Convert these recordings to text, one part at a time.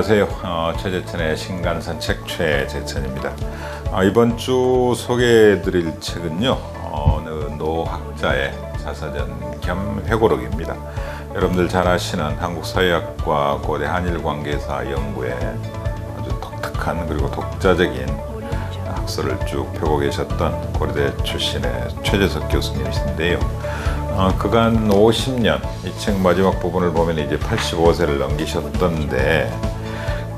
안녕하세요. 최재천의 신간선 책 최재천입니다. 이번 주 소개해드릴 책은요, 어느 노학자의 자서전 겸 회고록입니다. 여러분들 잘 아시는 한국사회학과 고대 한일관계사 연구에 아주 독특한 그리고 독자적인 학설을 쭉 펴고 계셨던 고려대 출신의 최재석 교수님이신데요. 그간 50년, 이 책 마지막 부분을 보면 이제 85세를 넘기셨던데,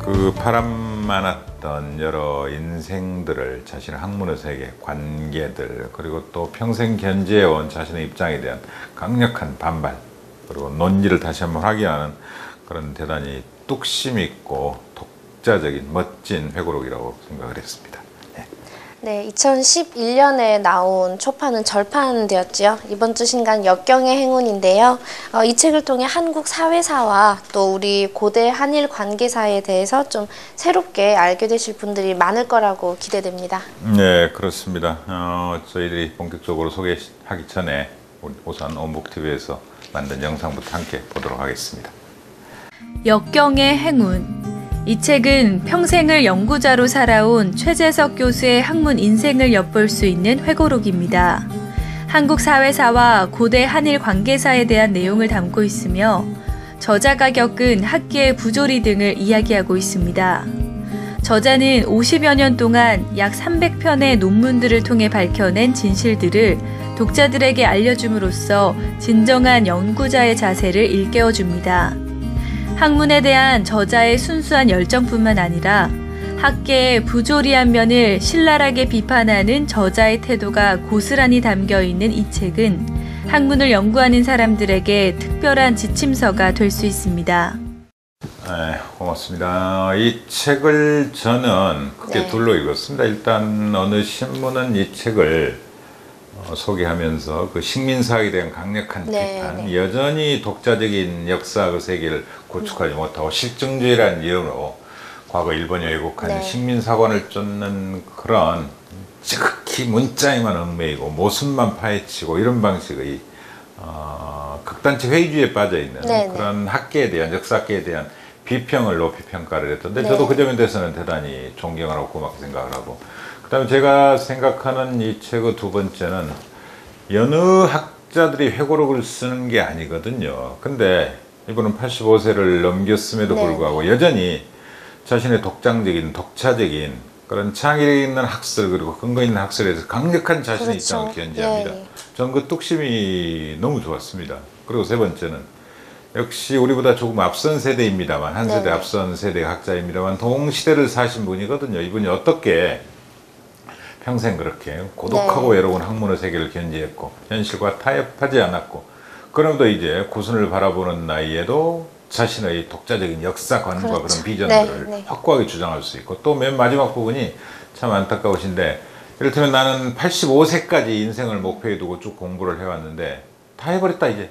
그 바람 많았던 여러 인생들을 자신의 학문의 세계, 관계들, 그리고 또 평생 견지해온 자신의 입장에 대한 강력한 반발, 그리고 논지를 다시 한번 확인하는 그런 대단히 뚝심 있고 독자적인 멋진 회고록이라고 생각을 했습니다. 네, 2011년에 나온 초판은 절판되었지요. 이번 주 신간 역경의 행운인데요. 이 책을 통해 한국 사회사와 또 우리 고대 한일 관계사에 대해서 좀 새롭게 알게 되실 분들이 많을 거라고 기대됩니다. 네, 그렇습니다. 저희들이 본격적으로 소개하기 전에 우선 온북TV에서 만든 영상부터 함께 보도록 하겠습니다. 역경의 행운. 이 책은 평생을 연구자로 살아온 최재석 교수의 학문 인생을 엿볼 수 있는 회고록입니다. 한국 사회사와 고대 한일 관계사에 대한 내용을 담고 있으며 저자가 겪은 학계의 부조리 등을 이야기하고 있습니다. 저자는 50여 년 동안 약 300편의 논문들을 통해 밝혀낸 진실들을 독자들에게 알려줌으로써 진정한 연구자의 자세를 일깨워줍니다. 학문에 대한 저자의 순수한 열정뿐만 아니라 학계의 부조리한 면을 신랄하게 비판하는 저자의 태도가 고스란히 담겨있는 이 책은 학문을 연구하는 사람들에게 특별한 지침서가 될 수 있습니다. 네, 고맙습니다. 이 책을 저는 크게 둘로 읽었습니다. 일단 어느 신문은 이 책을 소개하면서 그 식민사학에 대한 강력한 비판, 여전히 독자적인 역사 그 세계를 구축하지 못하고 실증주의라는 이름으로 과거 일본이 왜곡한 식민사관을 쫓는 그런 지극히 문자에만 얽매이고 모순만 파헤치고 이런 방식의 극단적 회의주의에 빠져있는 그런 학계에 대한, 역사학계에 대한 비평을 높이 평가를 했던데 저도 그 점에 대해서는 대단히 존경을 하고 고맙게 생각을 하고, 그 다음에 제가 생각하는 이 책의 두 번째는 여느 학자들이 회고록을 쓰는 게 아니거든요. 근데 이분은 85세를 넘겼음에도 불구하고 여전히 자신의 독자적인 그런 창의 있는 학설 그리고 근거 있는 학설에서 강력한 자신의 입장을 견지합니다. 저는 그 뚝심이 너무 좋았습니다. 그리고 세 번째는 역시 우리보다 조금 앞선 세대입니다만, 한 세대 앞선 세대 학자입니다만 동시대를 사신 분이거든요. 이분이 어떻게 평생 그렇게 고독하고 외로운 학문의 세계를 견지했고 현실과 타협하지 않았고, 그럼도 이제 구순을 바라보는 나이에도 자신의 독자적인 역사관과 그런 비전들을 확고하게 주장할 수 있고, 또 맨 마지막 부분이 참 안타까우신데, 이를테면 나는 85세까지 인생을 목표에 두고 쭉 공부를 해왔는데 다 해버렸다 이제.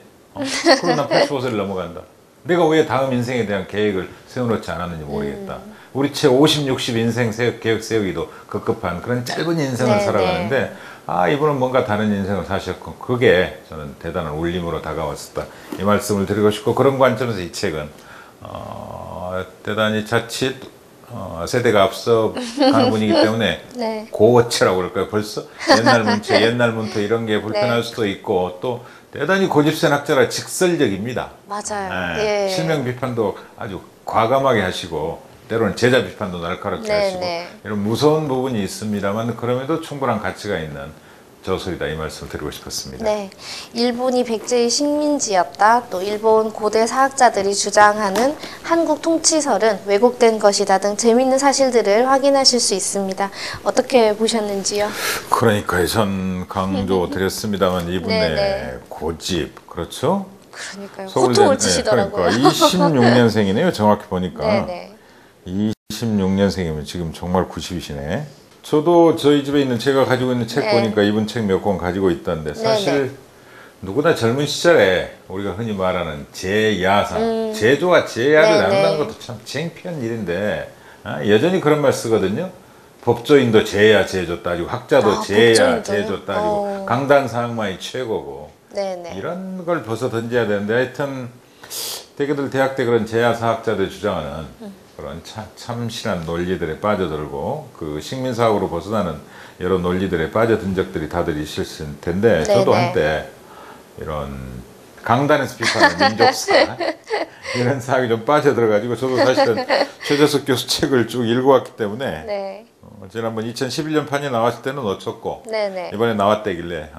그럼 난 85세를 넘어간다. 내가 왜 다음 인생에 대한 계획을 세워놓지 않았는지 모르겠다. 우리 채 50, 60 인생 계획 세우기도 급급한 그런 짧은 인생을 살아가는데 이분은 뭔가 다른 인생을 사셨고, 그게 저는 대단한 울림으로 다가왔었다, 이 말씀을 드리고 싶고, 그런 관점에서 이 책은 대단히 자칫 세대가 앞서 가는 분이기 때문에 고어체라고 그럴까요? 벌써 옛날 문체, 옛날 문터 이런 게 불편할 수도 있고, 또 대단히 고집센 학자라 직설적입니다. 맞아요. 실명 비판도 아주 과감하게 하시고, 때로는 제자 비판도 날카롭게 하시고, 이런 무서운 부분이 있습니다만 그럼에도 충분한 가치가 있는 저술이다, 이 말씀을 드리고 싶었습니다. 일본이 백제의 식민지였다, 또 일본 고대 사학자들이 주장하는 한국 통치설은 왜곡된 것이다 등 재미있는 사실들을 확인하실 수 있습니다. 어떻게 보셨는지요? 그러니까요, 전 강조 드렸습니다만 이분의 고집, 그렇죠? 그러니까요, 호통을 치시더라고요. 그러니까 26년생이네요 정확히 보니까. 26년생이면 지금 정말 90이시네. 저도 저희 집에 있는, 제가 가지고 있는 책 보니까 이분 책 몇 권 가지고 있던데, 사실 누구나 젊은 시절에 우리가 흔히 말하는 제야상, 제조와 제야를 나눈다는 것도 참 창피한 일인데 여전히 그런 말 쓰거든요. 법조인도 제야 제조 따지고, 학자도 제야 제조 따지고, 강단사학만이 최고고, 이런 걸 벗어 던져야 되는데, 하여튼 대개들 대학 때 그런 제야 사학자들 주장하는 그런 참신한 논리들에 빠져들고 그 식민사학으로 벗어나는 여러 논리들에 빠져든 적들이 다들 있을 텐데 저도 네네. 한때 이런 강단에서 비판하는 민족사 이런 사학이 좀 빠져들어가지고 저도 사실은 최재석 교수 책을 쭉 읽어왔기 때문에 네. 지난번 2011년 판이 나왔을 때는 놓쳤고 네네. 이번에 나왔다길래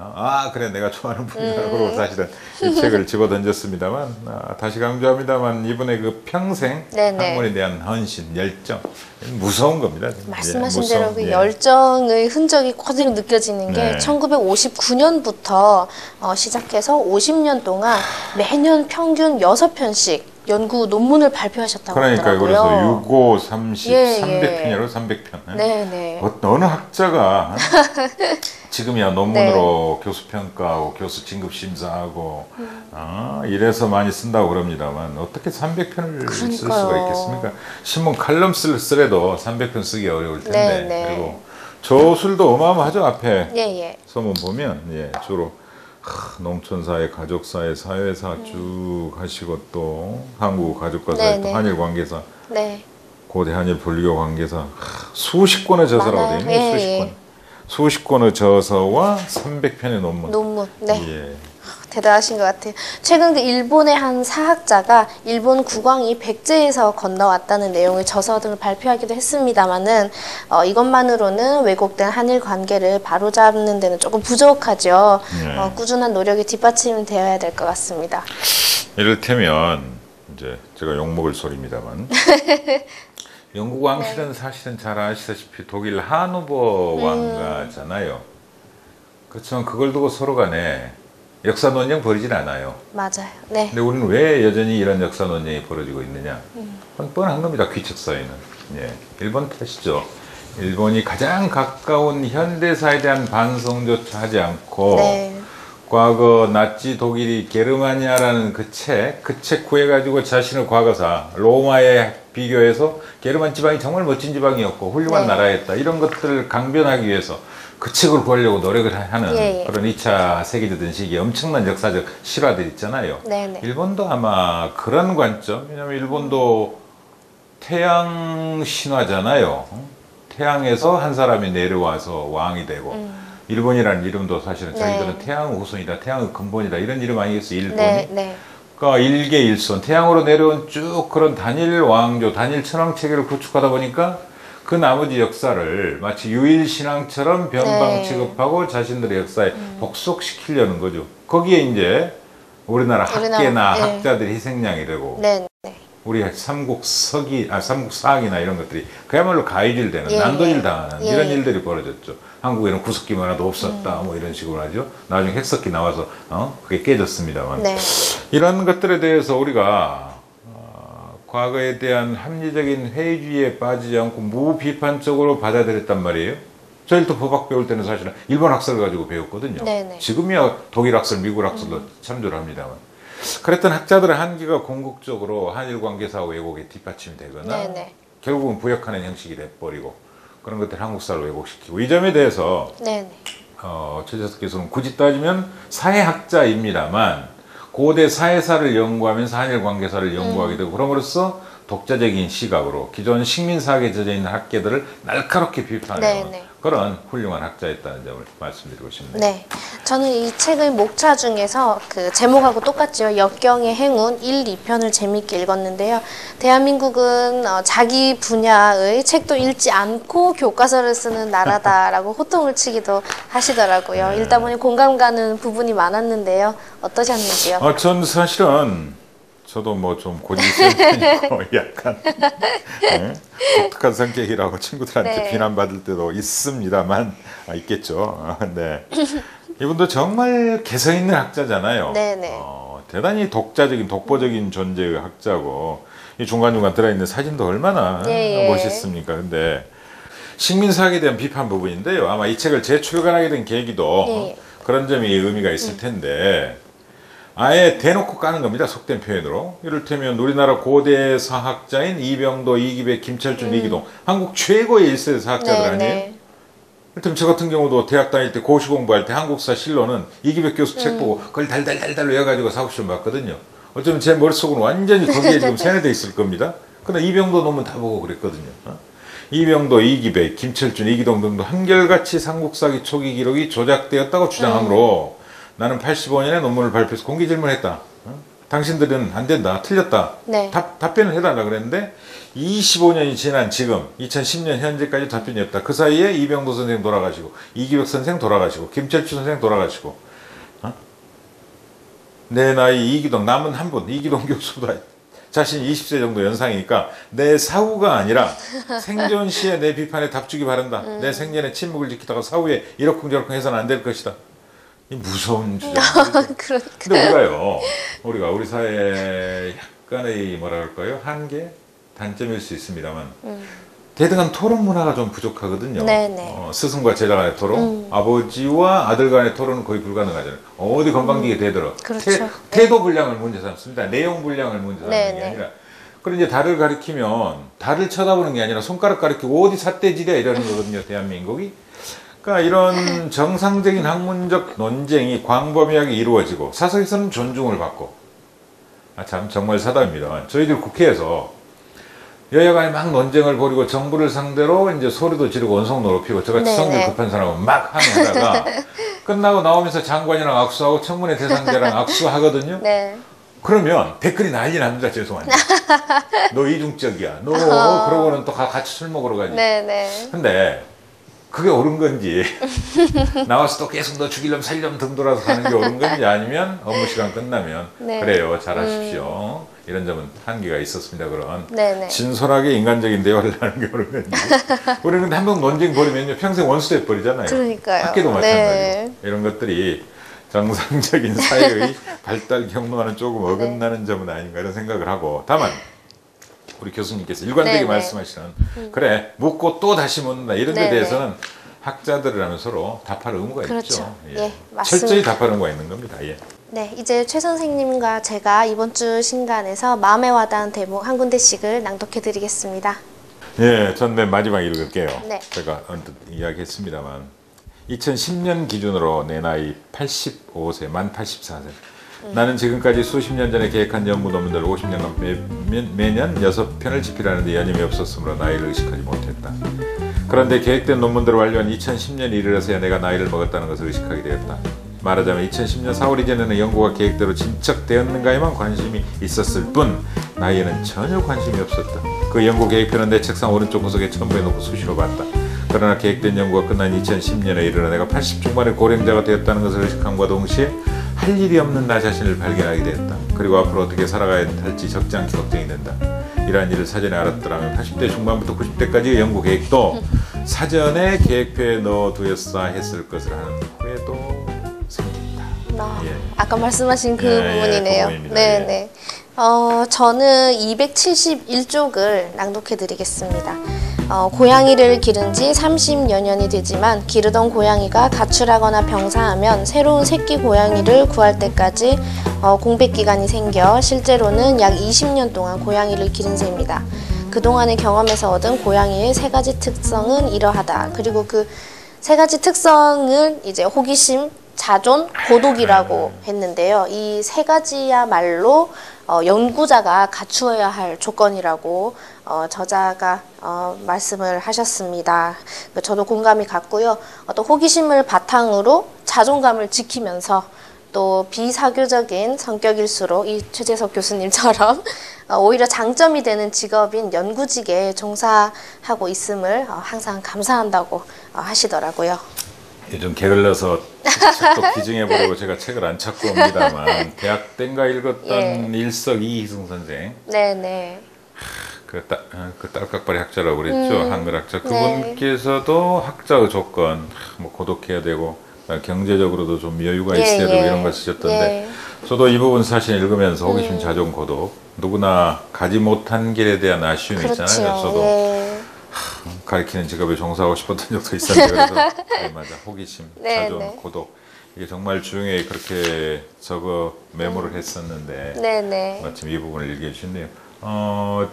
그래 내가 좋아하는 분이라고 그러고 사실은 이 책을 집어던졌습니다만 다시 강조합니다만 이번에 그 평생 네네. 학문에 대한 헌신, 열정 무서운 겁니다. 말씀하신 예, 대로 그 예. 열정의 흔적이 그대로 느껴지는 게 네. 1959년부터 시작해서 50년 동안 매년 평균 6편씩 연구 논문을 발표하셨다고 그러니까 하더라고요. 그래서 6, 5, 30, 예, 300편이라고 300편. 네네. 어느 학자가 지금이야 논문으로 교수 평가하고 교수 진급 심사하고 이래서 많이 쓴다고 그럽니다만 어떻게 300편을 쓸 수가 그러니까요. 있겠습니까? 신문 칼럼 쓰래도 300편 쓰기 어려울 텐데 네네. 그리고 저술도 어마어마하죠. 앞에 예예. 서문 보면 주로 농촌사회, 가족사회, 사회사 쭉 하시고 또 한국 가족과 사회, 또 네네. 한일 관계사, 네. 고대 한일 불교 관계사 수십 권의 저서라고 많아요. 되어 있네요. 예, 수십 예. 권. 수십 권의 저서와 300편의 논문. 논문. 네. 예. 대단하신 것 같아요. 최근 그 일본의 한 사학자가 일본 국왕이 백제에서 건너왔다는 내용의 저서 등을 발표하기도 했습니다만은 이것만으로는 왜곡된 한일 관계를 바로잡는 데는 조금 부족하죠. 네. 꾸준한 노력이 뒷받침이 되어야 될 것 같습니다. 이를테면 이제 제가 욕먹을 소리입니다만 영국 왕실은 사실은 잘 아시다시피 독일 한우버 왕가잖아요. 그렇지만 그걸 두고 서로 간에 역사 논쟁 벌이진 않아요. 맞아요. 네. 근데 우리는 왜 여전히 이런 역사 논쟁이 벌어지고 있느냐? 뻔한 겁니다. 귀척 사회는. 예, 일본 탓이죠. 일본이 가장 가까운 현대사에 대한 반성조차 하지 않고 네. 과거 나치 독일이 게르마니아라는 그 책 구해가지고 자신의 과거사 로마에 비교해서 게르만 지방이 정말 멋진 지방이었고 훌륭한 네. 나라였다. 이런 것들을 강변하기 위해서 그 책을 구하려고 노력을 하는 예. 그런 2차 세계대전 시기에 엄청난 역사적 실화들 있잖아요. 네네. 일본도 아마 그런 관점, 왜냐하면 일본도 태양 신화잖아요. 태양에서 한 사람이 내려와서 왕이 되고 일본이라는 이름도 사실은 네. 자기들은 태양의 후손이다, 태양의 근본이다 이런 이름 아니겠어요, 일본이? 네. 네. 그러니까 일개일손, 태양으로 내려온 쭉 그런 단일 왕조, 단일 천황 체계를 구축하다 보니까 그 나머지 역사를 마치 유일신앙처럼 변방 네. 취급하고 자신들의 역사에 복속시키려는 거죠. 거기에 이제 우리나라 학계나 네. 학자들이 희생양이 되고 네. 네. 우리 삼국사학이나 이런 것들이 그야말로 가위질되는 예, 난도질 예. 당하는 예. 이런 일들이 벌어졌죠. 한국에는 구석기만 하나도 없었다 뭐 이런 식으로 하죠. 나중에 핵석기 나와서 그게 깨졌습니다만 네. 이런 것들에 대해서 우리가 과거에 대한 합리적인 회의주의에 빠지지 않고 무비판적으로 받아들였단 말이에요. 저희도 법학 배울 때는 사실은 일본 학설을 가지고 배웠거든요. 네네. 지금이야 독일 학설, 미국 학설도 참조를 합니다만. 그랬던 학자들의 한계가 궁극적으로 한일 관계사 왜곡에 뒷받침이 되거나 네네. 결국은 부역하는 형식이 돼버리고 그런 것들 한국사를 왜곡시키고 이 점에 대해서 네네. 최재석 교수는 굳이 따지면 사회학자입니다만 고대 사회사를 연구하면서 한일 관계사를 연구하게 되고 그럼으로써 독자적인 시각으로 기존 식민사학에 젖어있는 학계들을 날카롭게 비판하는 네네. 그런 훌륭한 학자였다는 점을 말씀드리고 싶네요. 네. 저는 이 책의 목차 중에서 그 제목하고 똑같죠. 역경의 행운 1, 2편을 재미있게 읽었는데요. 대한민국은 자기 분야의 책도 읽지 않고 교과서를 쓰는 나라다라고 호통을 치기도 하시더라고요. 네. 읽다 보니 공감 가는 부분이 많았는데요. 어떠셨는지요? 전 사실은 저도 뭐 좀 고집이 센 편이고 약간 독특한 성격이라고 친구들한테 네. 비난받을 때도 있습니다만 있겠죠. 네. 이분도 정말 개성 있는 학자잖아요. 네네. 대단히 독보적인 존재의 학자고 이 중간중간 들어있는 사진도 얼마나 예, 예. 멋있습니까. 근데 식민사학에 대한 비판 부분인데요. 아마 이 책을 재출간하게 된 계기도 예. 그런 점이 의미가 있을 텐데 아예 대놓고 까는 겁니다. 속된 표현으로. 이를테면 우리나라 고대 사학자인 이병도, 이기백, 김철준, 이기동 한국 최고의 1세대 사학자들 아니에요? 이를테면 저 같은 경우도 대학 다닐 때 고시 공부할 때 한국사 실로는 이기백 교수 책 보고 그걸 달달달달 외워가지고 사고시험 봤거든요. 어쩌면 제 머릿속은 완전히 거기에 지금 세뇌되어 있을 겁니다. 근데 이병도 논문 다 보고 그랬거든요. 이병도, 이기배, 김철준, 이기동 등도 한결같이 삼국사기 초기 기록이 조작되었다고 주장하므로 나는 85년에 논문을 발표해서 공개 질문했다. 당신들은 안 된다, 틀렸다. 네. 답변을 해달라 그랬는데 25년이 지난 지금 2010년 현재까지 답변이 없다. 그 사이에 이병도 선생 돌아가시고 이기백 선생 돌아가시고 김철준 선생 돌아가시고 내 나이 이기동 남은 한 분 이기동 교수도 자신 20세 정도 연상이니까 내 사후가 아니라 생존 시에 내 비판에 답주기 바란다. 내 생전에 침묵을 지키다가 사후에 이러쿵저러쿵 해서는 안 될 것이다. 이 무서운 주장. 그러니까. 근데 우리가 우리 사회에 약간의 뭐라 할까요? 한계, 단점일 수 있습니다만 대등한 토론 문화가 좀 부족하거든요. 네네. 스승과 제자 간의 토론, 아버지와 아들 간의 토론은 거의 불가능하잖아요. 어디 건방지게 대들어. 그렇죠. 태도 불량을 문제 삼습니다. 내용 불량을 문제 삼는 게 네네. 아니라. 그리고 이제 달을 가리키면 달을 쳐다보는 게 아니라 손가락 가리키고 어디 삿대질이야 이러는 거거든요. 대한민국이. 그러니까 이런 정상적인 학문적 논쟁이 광범위하게 이루어지고 사석에서는 존중을 받고 참 정말 사담입니다. 저희들 국회에서 여야 간에 막 논쟁을 벌이고 정부를 상대로 이제 소리도 지르고 언성 높이고 저같이 성질 급한 사람은 막 항의하다가 끝나고 나오면서 장관이랑 악수하고 청문회 대상자랑 악수하거든요. 네. 그러면 댓글이 난리 납니다. 죄송한데. 너 이중적이야. 너 그러고는 또 같이 술 먹으러 가지. 네네. 근데 그게 옳은 건지 나와서 또 계속 너 죽이려면 살려면 등 돌아서 가는 게 옳은 건지 아니면 업무 시간 끝나면 네. 그래요 잘하십시오 이런 점은 한계가 있었습니다. 그런 네네. 진솔하게 인간적인 대화를 하는 게 옳은 건지 우리는 근데 한 번 논쟁 벌이면요 평생 원수 돼 버리잖아요. 그러니까요. 학교도 마찬가지고 네. 이런 것들이 정상적인 사회의 발달 경로와는 조금 어긋나는 점은 아닌가 이런 생각을 하고 다만 우리 교수님께서 일관되게 네네. 말씀하시는 그래 묻고 또 다시 묻는다 이런 데 네네. 대해서는 학자들이라면 서로 답할 의무가 그렇죠. 있죠. 예, 맞습니다. 철저히 답할 의무가 있는 겁니다. 예. 네, 이제 최 선생님과 제가 이번 주 신간에서 마음에 와닿은 대목 한 군데씩을 낭독해 드리겠습니다. 예, 전 맨 마지막 읽을게요. 네. 제가 언뜻 이야기했습니다만 2010년 기준으로 내 나이 85세, 만 84세. 나는 지금까지 수십 년 전에 계획한 연구 논문들 50년간 매년 6편을 집필하는데 여념이 없었으므로 나이를 의식하지 못했다. 그런데 계획된 논문들을 완료한 2010년이 이르러서야 내가 나이를 먹었다는 것을 의식하게 되었다. 말하자면 2010년 4월 이전에는 연구가 계획대로 진척되었는가에만 관심이 있었을 뿐 나이에는 전혀 관심이 없었다. 그 연구 계획표는 내 책상 오른쪽 구석에 첨부해놓고 수시로 봤다. 그러나 계획된 연구가 끝난 2010년에 이르러 내가 80 중반의 고령자가 되었다는 것을 의식함과 동시에 할 일이 없는 나 자신을 발견하게 되었다. 그리고 앞으로 어떻게 살아가야 할지 적지 않게 걱정이 된다. 이러한 일을 사전에 알았더라면 80대 중반부터 90대까지의 연구 계획도 사전에 계획표에 넣어두었어야 했을 것을 하는 후회도 생긴다. 예. 아까 말씀하신 그 예, 부분이네요. 그 부분입니다. 네네. 저는 271쪽을 낭독해 드리겠습니다. 고양이를 기른 지 30여 년이 되지만 기르던 고양이가 가출하거나 병사하면 새로운 새끼 고양이를 구할 때까지 공백 기간이 생겨 실제로는 약 20년 동안 고양이를 기른 셈입니다. 그동안의 경험에서 얻은 고양이의 3가지 특성은 이러하다. 그리고 그 3가지 특성을 이제 호기심, 자존, 고독이라고 했는데요. 이 3가지야말로 연구자가 갖추어야 할 조건이라고 저자가 말씀을 하셨습니다. 저도 공감이 갔고요. 어떤 호기심을 바탕으로 자존감을 지키면서 또 비사교적인 성격일수록 이 최재석 교수님처럼 오히려 장점이 되는 직업인 연구직에 종사하고 있음을 항상 감사한다고 하시더라고요. 요즘 게을러서 책도 기증해보려고 제가 책을 안 찾고 옵니다만 대학 땐가 읽었던 일석 이희승 선생 네네. 그 딸깍발이 학자라고 그랬죠. 한글학자. 네. 그분께서도 학자의 조건 뭐 고독해야 되고 경제적으로도 좀 여유가 예, 있어야 되고 예. 이런 걸 쓰셨던데 예. 저도 이 부분 사실 읽으면서 호기심, 자존, 고독 누구나 가지 못한 길에 대한 아쉬움이 그렇죠. 있잖아요. 저도 예. 가르치는 직업에 종사하고 싶었던 적도 있었는데 그래서 네, 맞아 호기심, 네, 자존, 네. 고독 이게 정말 중요해 그렇게 적어 메모를 했었는데 네네. 마침 이 부분을 읽어주셨네요.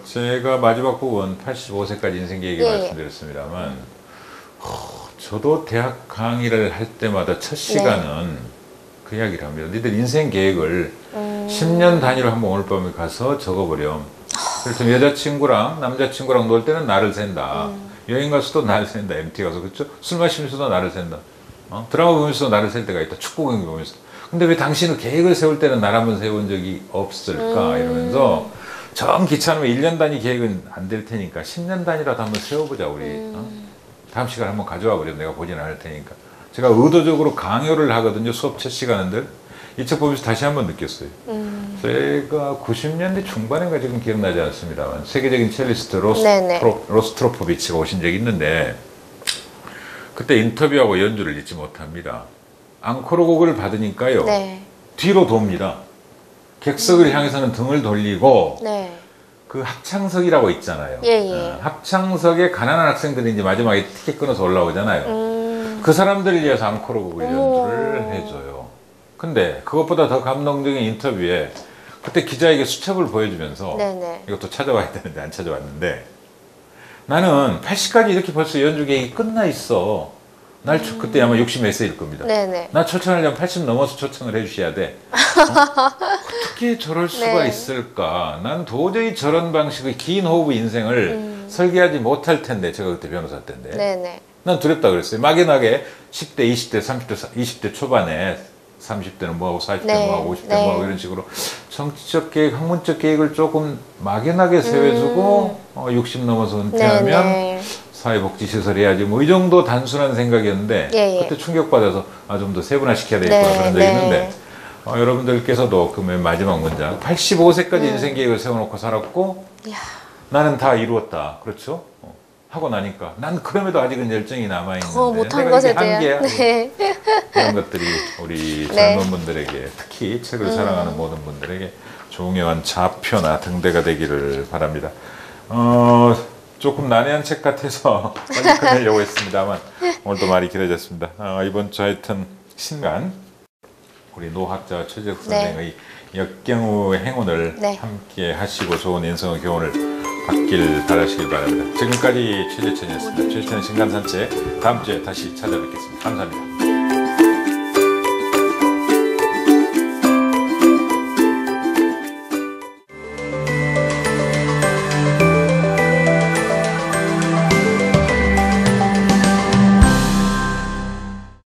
제가 마지막 부분 85세까지 인생 계획을 예. 말씀드렸습니다만 저도 대학 강의를 할 때마다 첫 시간은 그 이야기를 합니다. 니들 인생 계획을 10년 단위로 한번 오늘 밤에 가서 적어버렴. 그렇죠. 여자친구랑 남자친구랑 놀 때는 날을 샌다. 여행 가서도 날을 샌다. MT 가서 그렇죠. 술 마시면서도 날을 샌다. 드라마 보면서도 날을 셀 때가 있다. 축구 경기 보면서. 근데 왜 당신은 계획을 세울 때는 날 한번 세운 적이 없을까? 이러면서 정 귀찮으면 1년 단위 계획은 안 될 테니까 10년 단위라도 한번 세워보자 우리. 다음 시간에 한번 가져와 버려. 내가 보진 않을 테니까. 제가 의도적으로 강요를 하거든요. 수업 첫 시간들. 이 책 보면서 다시 한번 느꼈어요. 제가 90년대 중반인가 지금 기억나지 않습니다만 세계적인 첼리스트 로스트로포비치가 오신 적이 있는데 그때 인터뷰하고 연주를 잊지 못합니다. 앙코르 곡을 받으니까요. 네. 뒤로 돕니다. 객석을 향해서는 등을 돌리고 네. 그 합창석이라고 있잖아요. 예. 합창석에 가난한 학생들이 이제 마지막에 티켓 끊어서 올라오잖아요. 그 사람들을 위해서 앙코르 곡을 연주를 해줘요. 근데 그것보다 더 감동적인 인터뷰에 그때 기자에게 수첩을 보여주면서 네네. 이것도 찾아와야 되는데 안 찾아왔는데 나는 80까지 이렇게 벌써 연주 계획이 끝나 있어. 그때 아마 60 몇 세일 겁니다. 네네. 나 초청하려면 80 넘어서 초청을 해주셔야 돼. 어떻게 저럴 수가 네. 있을까? 난 도저히 저런 방식의 긴 호흡의 인생을 설계하지 못할 텐데 제가 그때 변호사 때인데 네네. 난 두렵다 그랬어요. 막연하게 10대, 20대, 30대, 20대 초반에 30대는 뭐하고 40대 네. 뭐하고 50대 네. 뭐하고 이런 식으로 정치적 계획, 학문적 계획을 조금 막연하게 세워주고 60 넘어서 은퇴하면 네네. 사회복지시설 해야지 뭐 이 정도 단순한 생각이었는데 예. 그때 충격받아서 좀 더 세분화시켜야 되겠구나 네, 그런 적이 네. 있는데 여러분들께서도 그 맨 마지막 문장 85세까지 인생 계획을 세워놓고 살았고 이야. 나는 다 이루었다. 그렇죠? 하고 나니까 난 그럼에도 아직은 열정이 남아있는데 더 못한 내가 것에 이게 대한. 한계야. 네. 이런 것들이 우리 네. 젊은 분들에게 특히 책을 사랑하는 모든 분들에게 중요한 좌표나 등대가 되기를 바랍니다. 조금 난해한 책 같아서 빨리 끝내려고 했습니다만 오늘도 말이 길어졌습니다. 이번 주 하여튼 신간 우리 노학자 최재석 선생의 역경우의 행운을 네. 함께 하시고 좋은 인생의 교훈을 받길 바라시길 바랍니다. 지금까지 최재천이었습니다. 최재천의 신간산책 다음 주에 다시 찾아뵙겠습니다. 감사합니다.